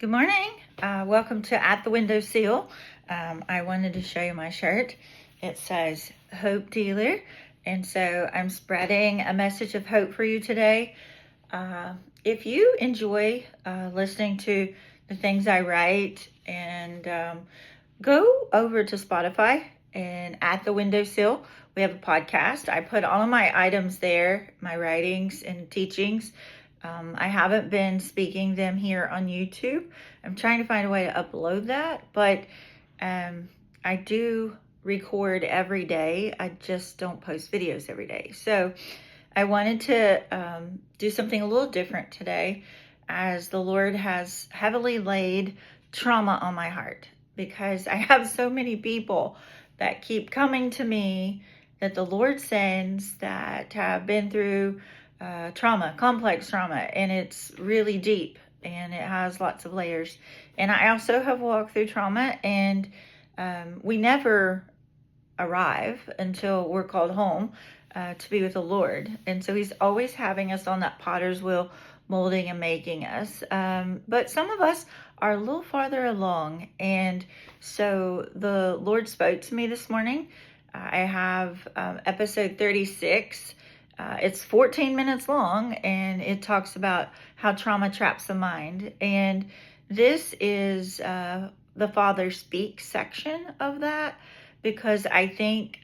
Good morning. Welcome to At the Windowsill. I wanted to show you my shirt. It says Hope Dealer. And so I'm spreading a message of hope for you today. If you enjoy listening to the things I write, and go over to Spotify and At the Windowsill. We have a podcast. I put all of my items there, my writings and teachings. I haven't been speaking them here on YouTube. I'm trying to find a way to upload that, but I do record every day. I just don't post videos every day. So I wanted to do something a little different today, as the Lord has heavily laid trauma on my heart, because I have so many people that keep coming to me that the Lord sends that have been through trauma, complex trauma, and it's really deep and it has lots of layers. And I also have walked through trauma, and we never arrive until we're called home to be with the Lord. And so He's always having us on that potter's wheel, molding and making us. But some of us are a little farther along. And so the Lord spoke to me this morning. I have episode 36. It's 14 minutes long, and it talks about how trauma traps the mind. And this is the Father Speaks section of that, because I think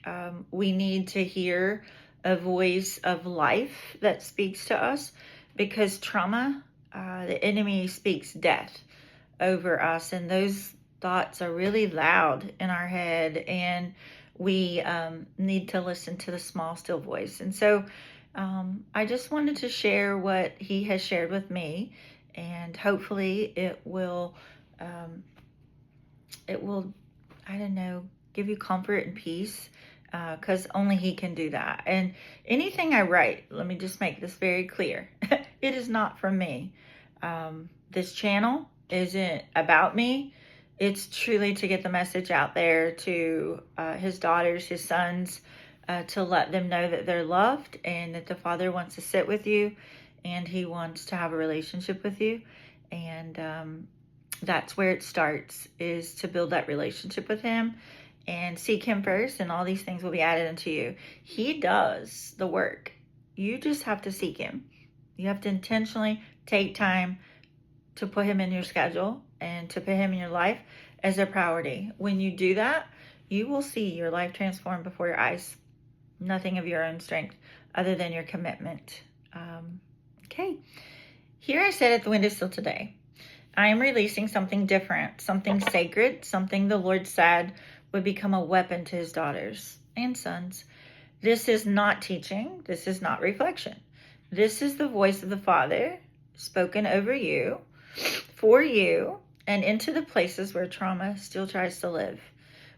we need to hear a voice of life that speaks to us, because trauma, the enemy speaks death over us, and those thoughts are really loud in our head, and we need to listen to the small, still voice. And so I just wanted to share what He has shared with me, and hopefully it will, I don't know, give you comfort and peace, because only He can do that. And anything I write, let me just make this very clear, it is not from me. This channel isn't about me. It's truly to get the message out there to His daughters, His sons, to let them know that they're loved, and that the Father wants to sit with you, and He wants to have a relationship with you. And that's where it starts, is to build that relationship with Him and seek Him first, and all these things will be added unto you. He does the work. You just have to seek Him. You have to intentionally take time to put Him in your schedule and to put Him in your life as a priority. When you do that, you will see your life transformed before your eyes. Nothing of your own strength other than your commitment. Okay. Here I said at the Windowsill today, I am releasing something different, something sacred, something the Lord said would become a weapon to His daughters and sons. This is not teaching. This is not reflection. This is the voice of the Father spoken over you, for you, and into the places where trauma still tries to live.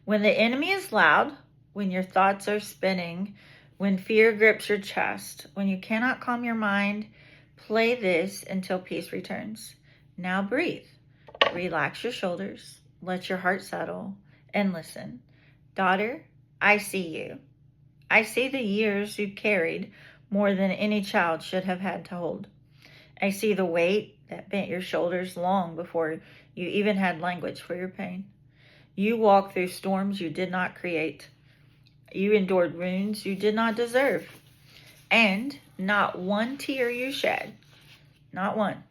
When the enemy is loud, when your thoughts are spinning, when fear grips your chest, when you cannot calm your mind, play this until peace returns. Now breathe. Relax your shoulders. Let your heart settle and listen. Daughter, I see you. I see the years you carried more than any child should have had to hold. I see the weight that bent your shoulders long before you even had language for your pain. You walked through storms you did not create. You endured wounds you did not deserve. And not one tear you shed, not one,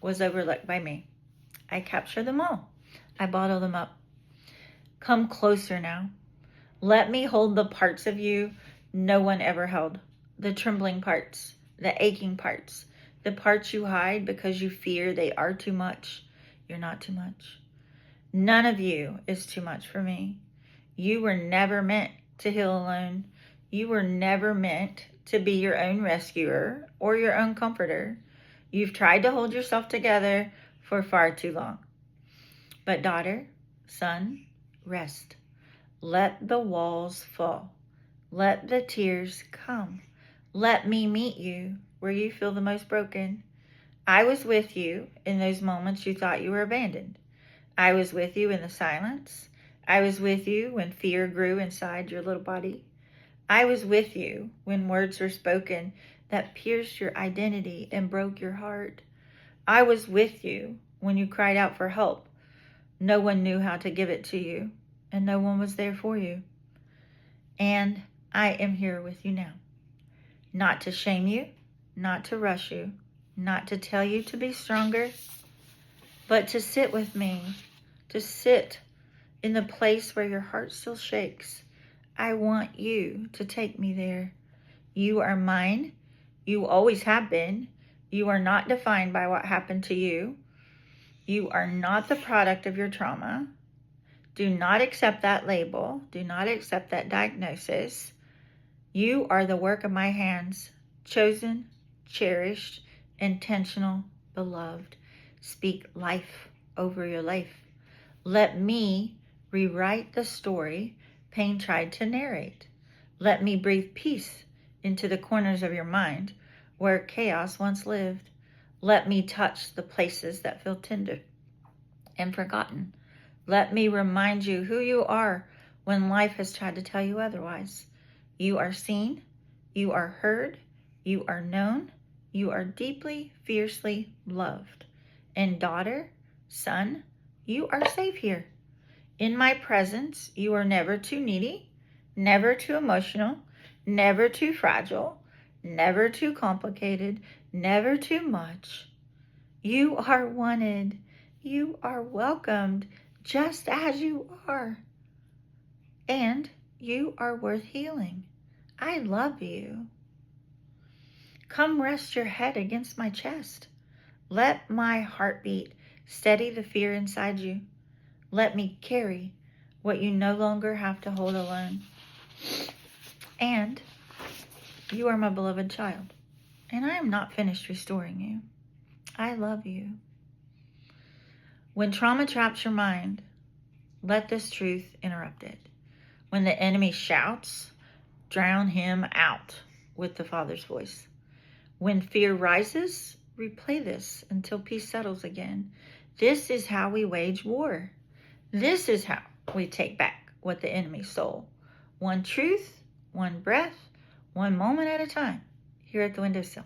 was overlooked by me. I capture them all. I bottle them up. Come closer now. Let me hold the parts of you no one ever held. The trembling parts, the aching parts, the parts you hide because you fear they are too much. You're not too much. None of you is too much for me. You were never meant to heal alone. You were never meant to be your own rescuer or your own comforter. You've tried to hold yourself together for far too long. But daughter, son, rest. Let the walls fall. Let the tears come. Let me meet you where you feel the most broken. I was with you in those moments you thought you were abandoned. I was with you in the silence. I was with you when fear grew inside your little body. I was with you when words were spoken that pierced your identity and broke your heart. I was with you when you cried out for help, no one knew how to give it to you, and no one was there for you. And I am here with you now. Not to shame you, not to rush you, not to tell you to be stronger, but to sit with me, to sit in the place where your heart still shakes. I want you to take me there. You are mine. You always have been. You are not defined by what happened to you. You are not the product of your trauma. Do not accept that label. Do not accept that diagnosis. You are the work of my hands, chosen, cherished, intentional, beloved. Speak life over your life. Let me rewrite the story pain tried to narrate. Let me breathe peace into the corners of your mind where chaos once lived. Let me touch the places that feel tender and forgotten. Let me remind you who you are when life has tried to tell you otherwise. You are seen, you are heard, you are known, you are deeply, fiercely loved. And daughter, son, you are safe here. In my presence, you are never too needy, never too emotional, never too fragile, never too complicated, never too much. You are wanted. You are welcomed just as you are. And you are worth healing. I love you. Come rest your head against my chest. Let my heartbeat steady the fear inside you. Let me carry what you no longer have to hold alone. And you are my beloved child. And I am not finished restoring you. I love you. When trauma traps your mind, let this truth interrupt it. When the enemy shouts, drown him out with the Father's voice. When fear rises, replay this until peace settles again. This is how we wage war. This is how we take back what the enemy stole. One truth, one breath, one moment at a time, here at the Windowsill.